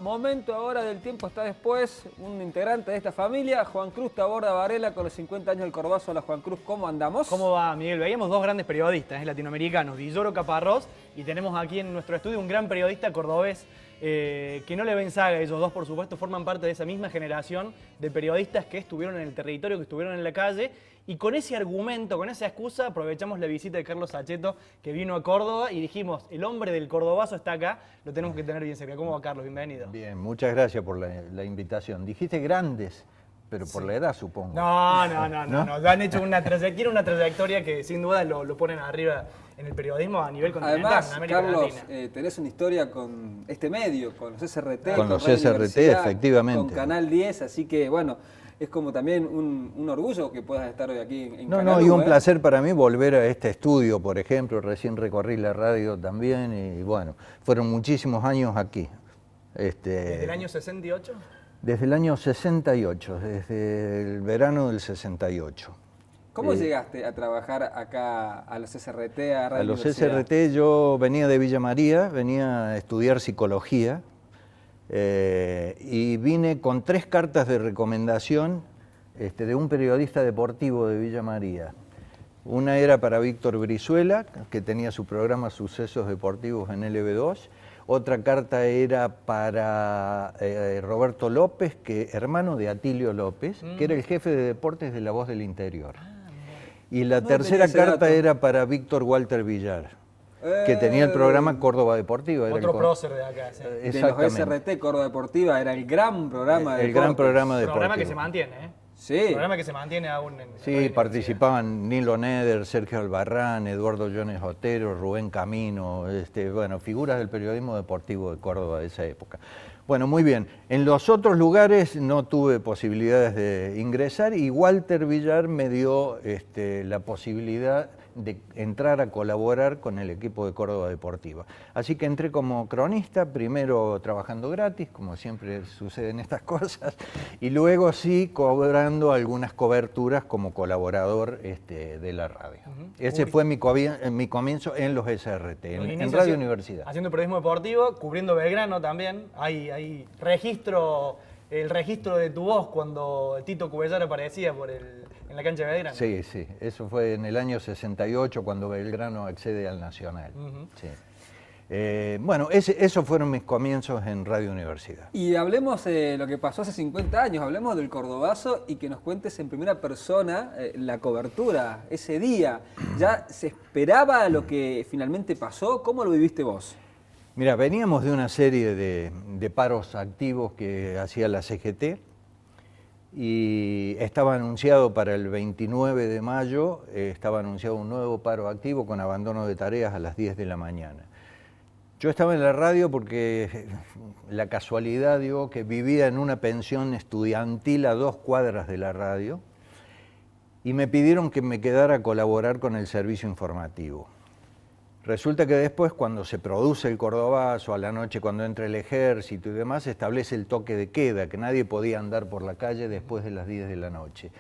momento ahora del tiempo está después, un integrante de esta familia, Juan Cruz Taborda Varela, con los 50 años del Cordobazo. Hola Juan Cruz, ¿cómo andamos? ¿Cómo va, Miguel? Veíamos dos grandes periodistas latinoamericanos, Villoro Caparrós, y tenemos aquí en nuestro estudio un gran periodista cordobés que no le ven saga. Ellos dos, por supuesto, forman parte de esa misma generación de periodistas que estuvieron en el territorio, que estuvieron en la calle, y con ese argumento, con esa excusa, aprovechamos la visita de Carlos Saccheto, que vino a Córdoba, y dijimos, el hombre del Cordobazo está acá, lo tenemos que tener bien cerca. ¿Cómo va, Carlos? Bienvenido. Bien, muchas gracias por la invitación. Dijiste grandes, pero por la edad, supongo. No. Han hecho una trayectoria que sin duda lo ponen arriba en el periodismo a nivel continental. Además, en América Carlos, Latina. Tenés una historia con este medio, con los SRT. Con los Radio SRT, Universidad, efectivamente. Con Canal 10, así que bueno, es como también un orgullo que puedas estar hoy aquí en Canal No, y 1, un placer para mí volver a este estudio, por ejemplo. Recién recorrí la radio también y bueno, fueron muchísimos años aquí. ¿Desde el año 68? Desde el año 68, desde el verano del 68. ¿Cómo llegaste a trabajar acá a los SRT, a Radio A los Universidad? SRT yo venía de Villa María, venía a estudiar psicología y vine con 3 cartas de recomendación de un periodista deportivo de Villa María. Una era para Víctor Brizuela, que tenía su programa Sucesos Deportivos en LB2. Otra carta era para Roberto López, hermano de Atilio López, que era el jefe de deportes de La Voz del Interior. Y la tercera carta era para Víctor Walter Villar, que tenía el programa Córdoba Deportiva. Otro prócer de acá. Sí. De los SRT, Córdoba Deportiva, era el gran programa de El gran programa deportivo. Programa que se mantiene, ¿eh? Sí. Programa que se mantiene aún en... Sí, participaban Nilo Neder, Sergio Albarrán, Eduardo Jones Otero, Rubén Camino, bueno, figuras del periodismo deportivo de Córdoba de esa época. Bueno, muy bien. En los otros lugares no tuve posibilidades de ingresar y Walter Villar me dio la posibilidad de entrar a colaborar con el equipo de Córdoba Deportiva. Así que entré como cronista, primero trabajando gratis, como siempre sucede en estas cosas, y luego sí cobrando algunas coberturas como colaborador de la radio. Ese fue mi comienzo en los SRT, en Radio Universidad. Haciendo periodismo deportivo, cubriendo Belgrano también. Hay registro, el registro de tu voz cuando Tito Cubellar aparecía en la cancha de Belgrano. Sí, eso fue en el año 68 cuando Belgrano accede al Nacional. Sí. Bueno, esos fueron mis comienzos en Radio Universidad. Y hablemos de lo que pasó hace 50 años, hablemos del Cordobazo y que nos cuentes en primera persona la cobertura ese día. ¿Ya se esperaba lo que finalmente pasó? ¿Cómo lo viviste vos? Mira, veníamos de una serie de paros activos que hacía la CGT y estaba anunciado para el 29 de mayo, estaba anunciado un nuevo paro activo con abandono de tareas a las 10 de la mañana. Yo estaba en la radio porque la casualidad dio que vivía en una pensión estudiantil a 2 cuadras de la radio y me pidieron que me quedara a colaborar con el servicio informativo. Resulta que después, cuando se produce el Cordobazo, a la noche cuando entra el ejército y demás, se establece el toque de queda, que nadie podía andar por la calle después de las 10 de la noche.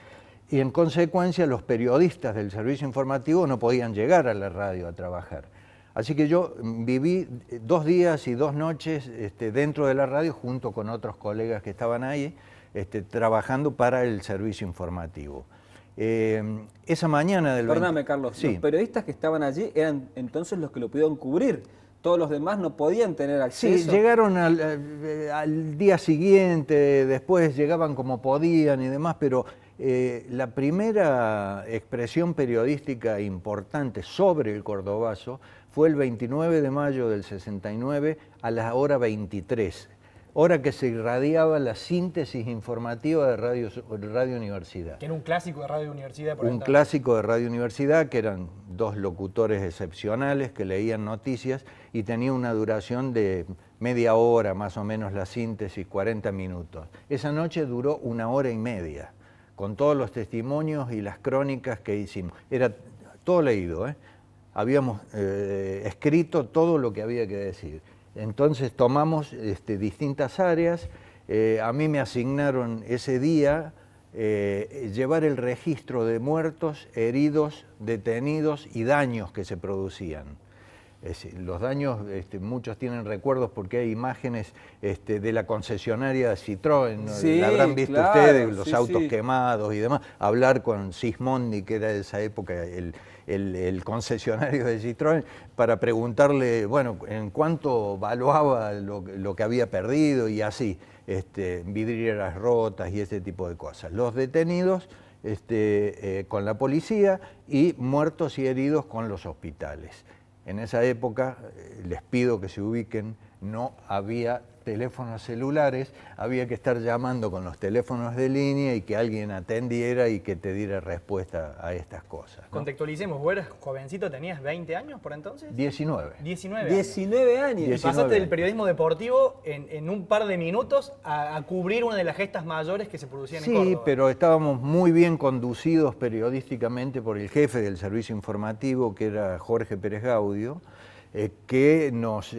Y en consecuencia, los periodistas del servicio informativo no podían llegar a la radio a trabajar. Así que yo viví 2 días y 2 noches dentro de la radio junto con otros colegas que estaban ahí trabajando para el servicio informativo. Esa mañana del... Perdóname, Carlos, sí. Los periodistas que estaban allí eran entonces los que lo pudieron cubrir. Todos los demás no podían tener acceso. Sí, llegaron al día siguiente, después llegaban como podían y demás, pero la primera expresión periodística importante sobre el Cordobazo fue el 29 de mayo del 69 a la hora 23, hora que se irradiaba la síntesis informativa de Radio Universidad. Que era un clásico de Radio Universidad. Un clásico de Radio Universidad, que eran 2 locutores excepcionales que leían noticias y tenía una duración de media hora, más o menos la síntesis, 40 minutos. Esa noche duró 1 hora y media, con todos los testimonios y las crónicas que hicimos. Era todo leído, Habíamos escrito todo lo que había que decir. Entonces tomamos distintas áreas, a mí me asignaron ese día llevar el registro de muertos, heridos, detenidos y daños que se producían. Los daños, muchos tienen recuerdos porque hay imágenes de la concesionaria Citroën, ¿no? Sí, La habrán visto claro, ustedes, los sí, autos sí. quemados y demás. Hablar con Sismondi, que era de esa época el concesionario de Citroën, para preguntarle, bueno, en cuánto valuaba lo que había perdido y así, vidrieras rotas y ese tipo de cosas. Los detenidos con la policía y muertos y heridos con los hospitales. En esa época, les pido que se ubiquen, no había teléfonos celulares, había que estar llamando con los teléfonos de línea y que alguien atendiera y que te diera respuesta a estas cosas, ¿no? Contextualicemos, vos eras jovencito, ¿tenías 20 años por entonces? 19. 19 años. 19 años. Y 19 pasaste del años. periodismo deportivo en un par de minutos a cubrir una de las gestas mayores que se producían en Córdoba. Sí, pero estábamos muy bien conducidos periodísticamente por el jefe del servicio informativo, que era Jorge Pérez Gaudio, que nos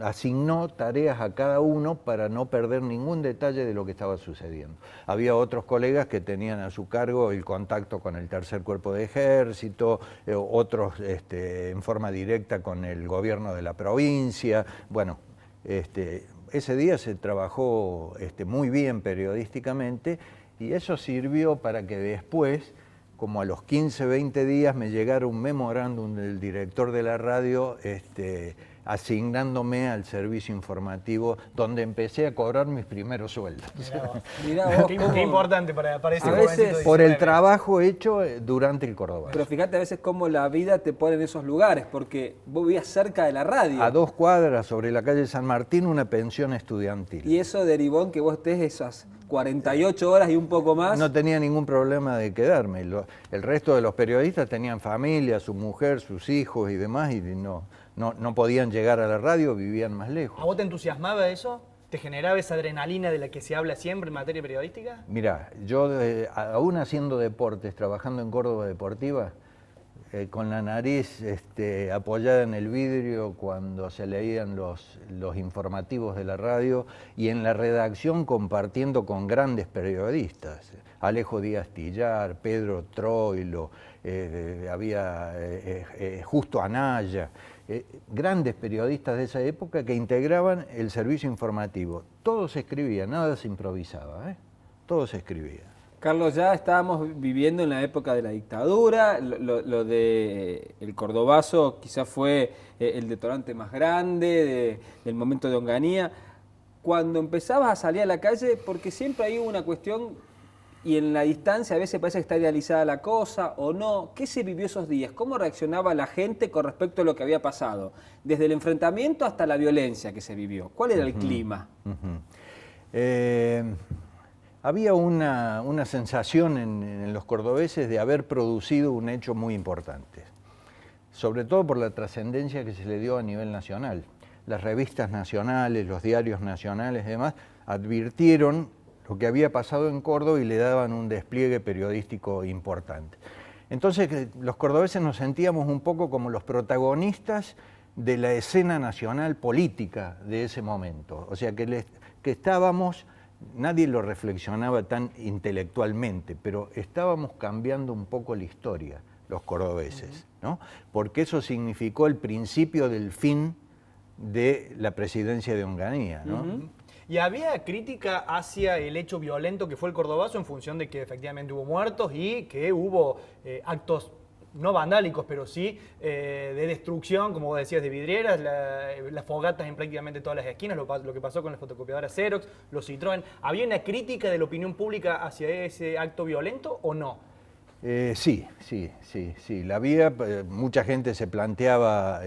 asignó tareas a cada uno para no perder ningún detalle de lo que estaba sucediendo. Había otros colegas que tenían a su cargo el contacto con el Tercer Cuerpo de Ejército, otros en forma directa con el gobierno de la provincia. Bueno, ese día se trabajó muy bien periodísticamente y eso sirvió para que después, como a los 15, 20 días, me llegara un memorándum del director de la radio asignándome al servicio informativo, donde empecé a cobrar mis primeros sueldos. Mirá vos, Qué importante para ese A jovencito veces, de Por el 19. trabajo hecho durante el Córdoba. Pero fíjate a veces cómo la vida te pone en esos lugares, porque vos vivías cerca de la radio. A 2 cuadras sobre la calle San Martín, una pensión estudiantil. Y eso derivó en que vos estés esas 48 horas y un poco más. No tenía ningún problema de quedarme. El resto de los periodistas tenían familia, su mujer, sus hijos y demás, y no podían llegar a la radio, vivían más lejos. ¿A vos te entusiasmaba eso? ¿Te generaba esa adrenalina de la que se habla siempre en materia periodística? Mirá, yo aún haciendo deportes, trabajando en Córdoba Deportiva, con la nariz apoyada en el vidrio cuando se leían los informativos de la radio y en la redacción compartiendo con grandes periodistas, Alejo Díaz Tillar, Pedro Troilo, había Justo Anaya, grandes periodistas de esa época que integraban el servicio informativo. Todo se escribía, nada se improvisaba, todo se escribía. Carlos, ya estábamos viviendo en la época de la dictadura, lo de el Cordobazo quizás fue el detonante más grande del momento de Onganía. Cuando empezabas a salir a la calle, porque siempre hay una cuestión, y en la distancia a veces parece que está idealizada la cosa o no, ¿qué se vivió esos días? ¿Cómo reaccionaba la gente con respecto a lo que había pasado? Desde el enfrentamiento hasta la violencia que se vivió. ¿Cuál era el clima? Había una sensación en los cordobeses de haber producido un hecho muy importante, sobre todo por la trascendencia que se le dio a nivel nacional. Las revistas nacionales, los diarios nacionales y demás advirtieron lo que había pasado en Córdoba y le daban un despliegue periodístico importante. Entonces los cordobeses nos sentíamos un poco como los protagonistas de la escena nacional política de ese momento. O sea que estábamos... Nadie lo reflexionaba tan intelectualmente, pero estábamos cambiando un poco la historia, los cordobeses, ¿no? Porque eso significó el principio del fin de la presidencia de Onganía, ¿no? ¿Y había crítica hacia el hecho violento que fue el Cordobazo en función de que efectivamente hubo muertos y que hubo actos no vandálicos, pero sí de destrucción, como vos decías, de vidrieras, las fogatas en prácticamente todas las esquinas, lo que pasó con las fotocopiadoras Xerox, los Citroën? ¿Había una crítica de la opinión pública hacia ese acto violento o no? Sí. La había, mucha gente se planteaba,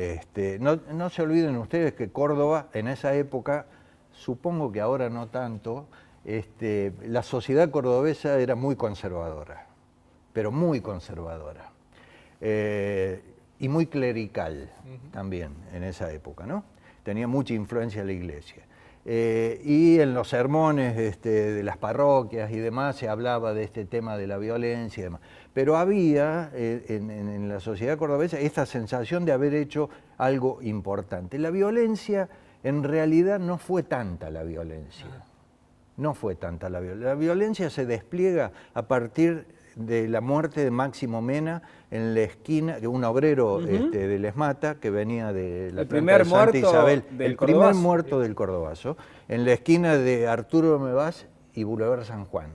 no se olviden ustedes que Córdoba en esa época, supongo que ahora no tanto, la sociedad cordobesa era muy conservadora, pero muy conservadora. Y muy clerical también en esa época, ¿no? Tenía mucha influencia la iglesia. Y en los sermones de las parroquias y demás se hablaba de este tema de la violencia y demás. Pero había en la sociedad cordobesa esta sensación de haber hecho algo importante. La violencia, en realidad no fue tanta la violencia. No fue tanta la violencia. La violencia se despliega a partir de la muerte de Máximo Mena en la esquina, de un obrero de Les Mata que venía de la planta de Santa Isabel, el primer muerto del Cordobazo, en la esquina de Arturo Mevas y Boulevard San Juan.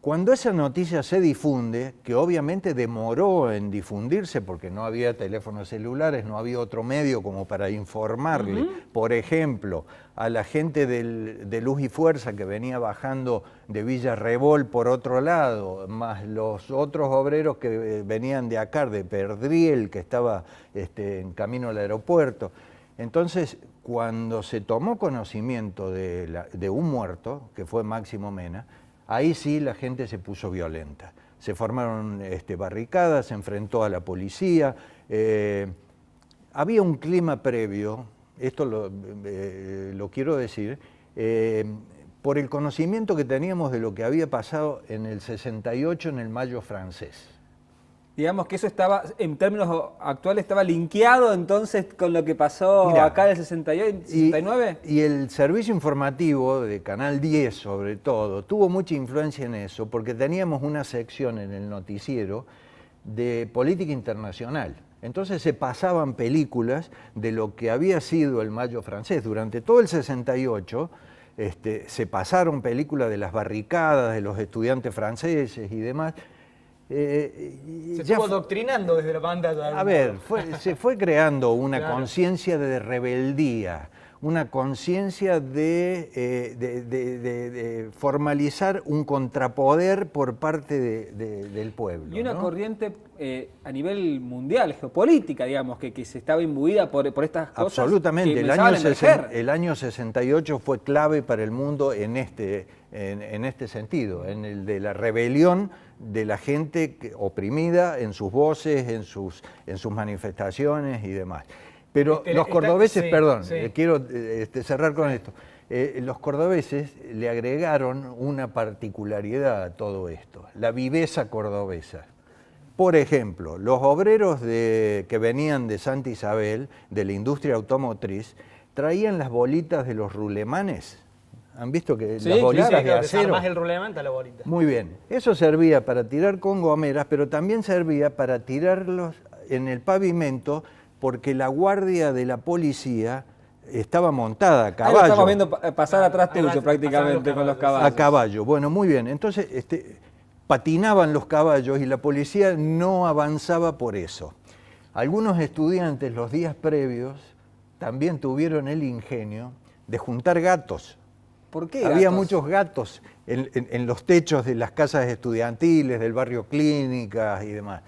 Cuando esa noticia se difunde, que obviamente demoró en difundirse porque no había teléfonos celulares, no había otro medio como para informarle, por ejemplo, a la gente de Luz y Fuerza que venía bajando de Villa Rebol por otro lado, más los otros obreros que venían de acá, de Perdriel, que estaba en camino al aeropuerto. Entonces, cuando se tomó conocimiento de un muerto, que fue Máximo Mena, ahí sí la gente se puso violenta. Se formaron barricadas, se enfrentó a la policía. Había un clima previo, esto lo quiero decir, por el conocimiento que teníamos de lo que había pasado en el 68 en el Mayo francés. Digamos que eso estaba, en términos actuales, estaba linkeado entonces con lo que pasó acá en el 68, 69. Y el servicio informativo de Canal 10, sobre todo, tuvo mucha influencia en eso, porque teníamos una sección en el noticiero de política internacional. Entonces se pasaban películas de lo que había sido el Mayo francés. Durante todo el 68 se pasaron películas de las barricadas, de los estudiantes franceses y demás. Se estuvo adoctrinando desde la pantalla. A ver, se fue creando una conciencia de rebeldía, una conciencia de formalizar un contrapoder por parte del pueblo. Y una corriente a nivel mundial, geopolítica, digamos, que se estaba imbuida por estas cosas. Absolutamente, el año 68 fue clave para el mundo en este sentido, en el de la rebelión de la gente oprimida en sus voces, en sus manifestaciones y demás. Pero los cordobeses, quiero cerrar con esto, los cordobeses le agregaron una particularidad a todo esto, la viveza cordobesa. Por ejemplo, los obreros que venían de Santa Isabel, de la industria automotriz, traían las bolitas de los rulemanes. ¿Han visto que las bolitas de acero? Más el rulemán está la bolita. Muy bien. Eso servía para tirar con gomeras, pero también servía para tirarlos en el pavimento porque la guardia de la policía estaba montada a caballo. Ahí lo estamos viendo pasar atrás tuyo prácticamente con los caballos. A caballo. Bueno, muy bien. Entonces patinaban los caballos y la policía no avanzaba por eso. Algunos estudiantes los días previos también tuvieron el ingenio de juntar gatos. ¿Por qué Había gatos? muchos gatos en los techos de las casas estudiantiles, del barrio Clínicas y demás.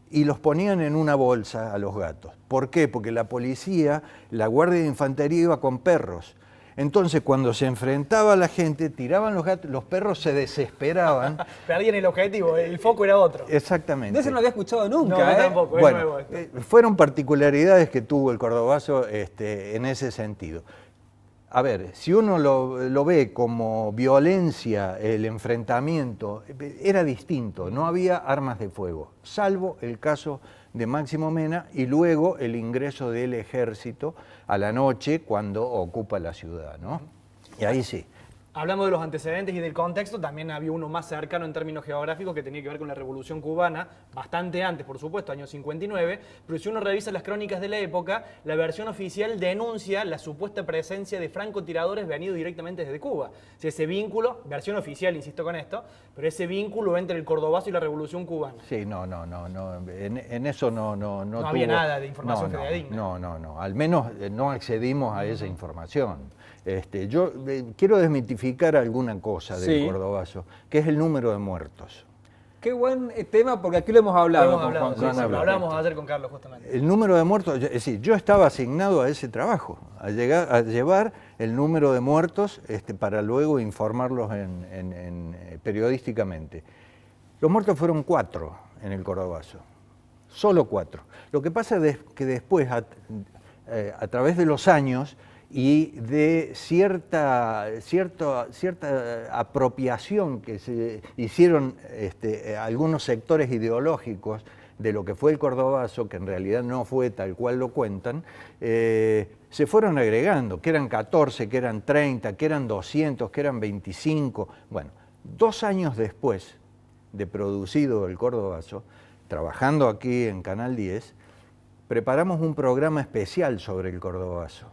Y los ponían en una bolsa a los gatos. ¿Por qué? Porque la policía, la guardia de infantería iba con perros. Entonces, cuando se enfrentaba a la gente, tiraban los gatos, los perros se desesperaban. Perdían el objetivo, el foco era otro. Exactamente. De eso no lo había escuchado nunca, No, tampoco, bueno, es nuevo esto. Fueron particularidades que tuvo el cordobazo en ese sentido. A ver, si uno lo ve como violencia, el enfrentamiento, era distinto, no había armas de fuego, salvo el caso de Máximo Mena y luego el ingreso del ejército a la noche cuando ocupa la ciudad, ¿no? Y ahí sí. Hablamos de los antecedentes y del contexto, también había uno más cercano en términos geográficos que tenía que ver con la Revolución Cubana, bastante antes, por supuesto, año 59, pero si uno revisa las crónicas de la época, la versión oficial denuncia la supuesta presencia de francotiradores venidos directamente desde Cuba. O sea, ese vínculo, versión oficial, insisto con esto, pero ese vínculo entre el cordobazo y la Revolución Cubana. Sí, no, en eso no había nada de información fidedigna. No, al menos no accedimos a esa información. Yo quiero desmitificar alguna cosa del cordobazo, que es el número de muertos. Qué buen tema, porque aquí lo hemos hablado. Lo hablamos ayer con Carlos, justamente. El número de muertos, es decir, yo estaba asignado a ese trabajo, a llevar el número de muertos para luego informarlos periodísticamente. Los muertos fueron 4 en el cordobazo, solo 4. Lo que pasa es que después, a través de los años, y de cierta apropiación que se hicieron algunos sectores ideológicos de lo que fue el Cordobazo, que en realidad no fue tal cual lo cuentan, se fueron agregando, que eran 14, que eran 30, que eran 200, que eran 25. Bueno, 2 años después de producido el Cordobazo, trabajando aquí en Canal 10, preparamos un programa especial sobre el Cordobazo,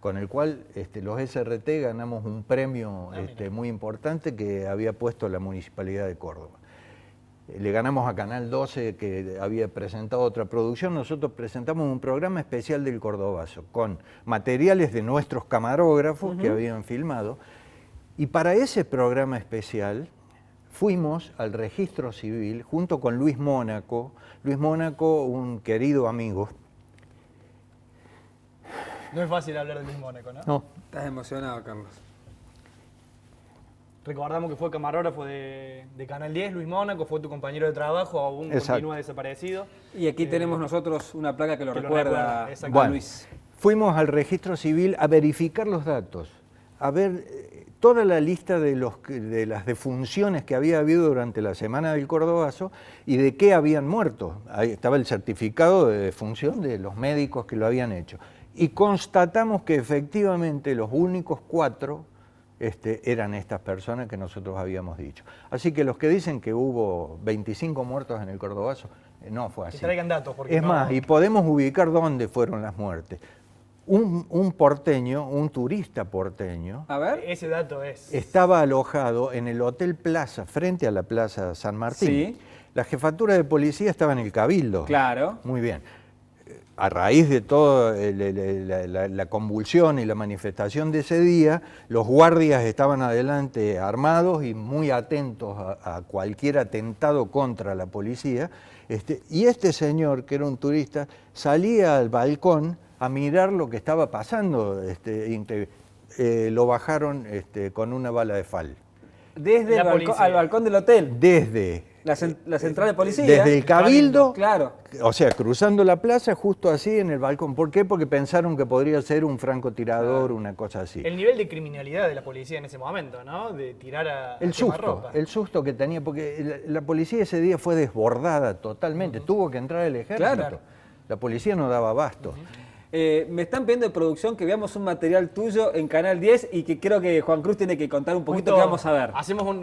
con el cual los SRT ganamos un premio muy importante que había puesto la Municipalidad de Córdoba. Le ganamos a Canal 12, que había presentado otra producción. Nosotros presentamos un programa especial del Cordobazo, con materiales de nuestros camarógrafos que habían filmado. Y para ese programa especial fuimos al registro civil junto con Luis Mónaco. Luis Mónaco, un querido amigo. No es fácil hablar de Luis Mónaco, ¿no? No. Estás emocionado, Carlos. Recordamos que fue camarógrafo de Canal 10, Luis Mónaco, fue tu compañero de trabajo, aún continúa desaparecido. Y aquí tenemos nosotros una placa que lo recuerda, Bueno, Luis. Fuimos al registro civil a verificar los datos, a ver toda la lista de las defunciones que había habido durante la semana del Cordobazo y de qué habían muerto. Ahí estaba el certificado de defunción de los médicos que lo habían hecho. Y constatamos que efectivamente los únicos 4 eran estas personas que nosotros habíamos dicho. Así que los que dicen que hubo 25 muertos en el Cordobazo, no fue así. Que traigan datos. Porque es más, y podemos ubicar dónde fueron las muertes. Un porteño, un turista porteño, A ver. Ese dato es... estaba alojado en el Hotel Plaza, frente a la Plaza San Martín. Sí. La jefatura de policía estaba en el Cabildo. Claro. Muy bien. A raíz de toda la convulsión y la manifestación de ese día, los guardias estaban adelante armados y muy atentos a cualquier atentado contra la policía. Y este señor, que era un turista, salía al balcón a mirar lo que estaba pasando. Lo bajaron con una bala de fal. Desde al balcón del hotel. Desde La central de policía. Desde el Cabildo, claro. O sea, cruzando la plaza, justo así en el balcón. ¿Por qué? Porque pensaron que podría ser un francotirador, una cosa así. El nivel de criminalidad de la policía en ese momento, ¿no? De tirar a quemarropa. El susto que tenía, porque la policía ese día fue desbordada totalmente. Tuvo que entrar el ejército. Claro. La policía no daba abasto. Me están pidiendo de producción que veamos un material tuyo en Canal 10 y que creo que Juan Cruz tiene que contar un poquito que vamos a ver.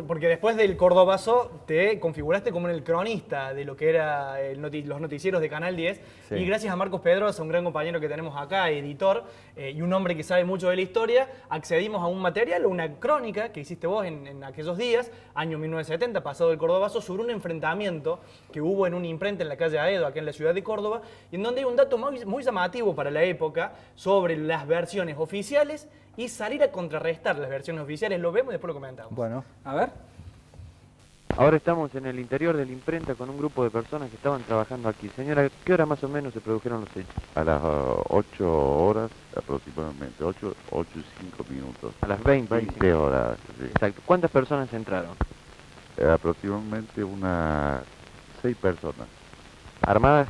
Porque después del Cordobazo te configuraste como el cronista de lo que era los noticieros de Canal 10. Sí. Sí. Y gracias a Marcos Pedrosa, un gran compañero que tenemos acá, editor, y un hombre que sabe mucho de la historia, accedimos a un material, una crónica que hiciste vos en aquellos días, año 1970, pasado el Cordobazo, sobre un enfrentamiento que hubo en una imprenta en la calle Aedo, acá en la ciudad de Córdoba, y en donde hay un dato muy llamativo para la época sobre las versiones oficiales y salir a contrarrestar las versiones oficiales. Lo vemos y después lo comentamos. Bueno, A ver. Ahora estamos en el interior de la imprenta con un grupo de personas que estaban trabajando aquí. Señora, ¿qué hora más o menos se produjeron los hechos? A las 8 horas aproximadamente, 8 y 5 minutos. A las 20. 20 horas, sí. Exacto. ¿Cuántas personas entraron? Aproximadamente unas 6 personas. ¿Armadas?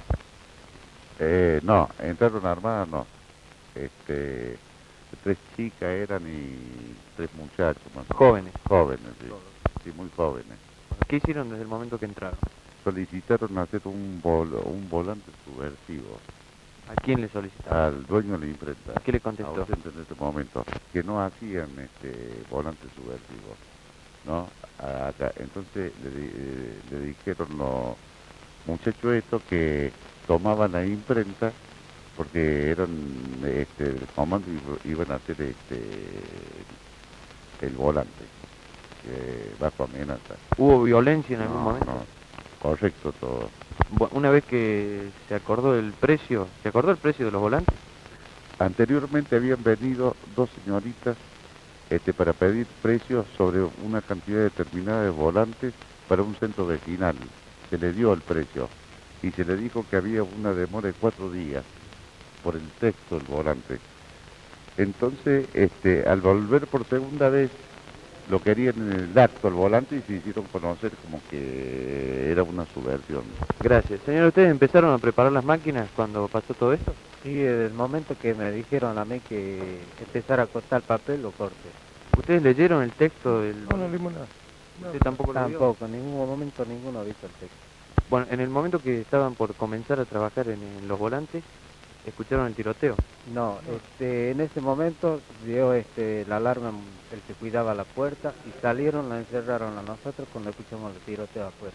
No, entraron armadas no. 3 chicas eran y 3 muchachos más. Jóvenes. Jóvenes, sí. Sí, muy jóvenes. ¿Qué hicieron desde el momento que entraron? Solicitaron hacer un volante subversivo ¿A quién le solicitaron? al dueño de la imprenta. ¿Qué le contestó? Ausente en ese momento, que no hacían volante subversivo, ¿no? Acá. Entonces le dijeron los muchachos estos que tomaban la imprenta porque eran el comando iban a hacer el volante bajo amenaza. ¿Hubo violencia en algún No, momento? no, correcto todo. Una vez que se acordó el precio, ¿se acordó el precio de los volantes? Anteriormente habían venido 2 señoritas para pedir precios sobre una cantidad determinada de volantes para un centro vecinal. Se le dio el precio y se le dijo que había una demora de 4 días por el texto del volante. Entonces, al volver por segunda vez, lo querían en el acto el volante y se hicieron conocer como que era una subversión. Gracias. Señor, ¿ustedes empezaron a preparar las máquinas cuando pasó todo esto? Sí, desde el momento que me dijeron a mí que empezara a cortar papel, lo corté. ¿Ustedes leyeron el texto del...? No leímos nada. ¿Usted tampoco lo vio? Tampoco, en ningún momento ninguno ha visto el texto. Bueno, en el momento que estaban por comenzar a trabajar en los volantes, escucharon el tiroteo. No, en ese momento dio la alarma el que cuidaba la puerta y salieron, la encerraron a nosotros cuando escuchamos el tiroteo afuera.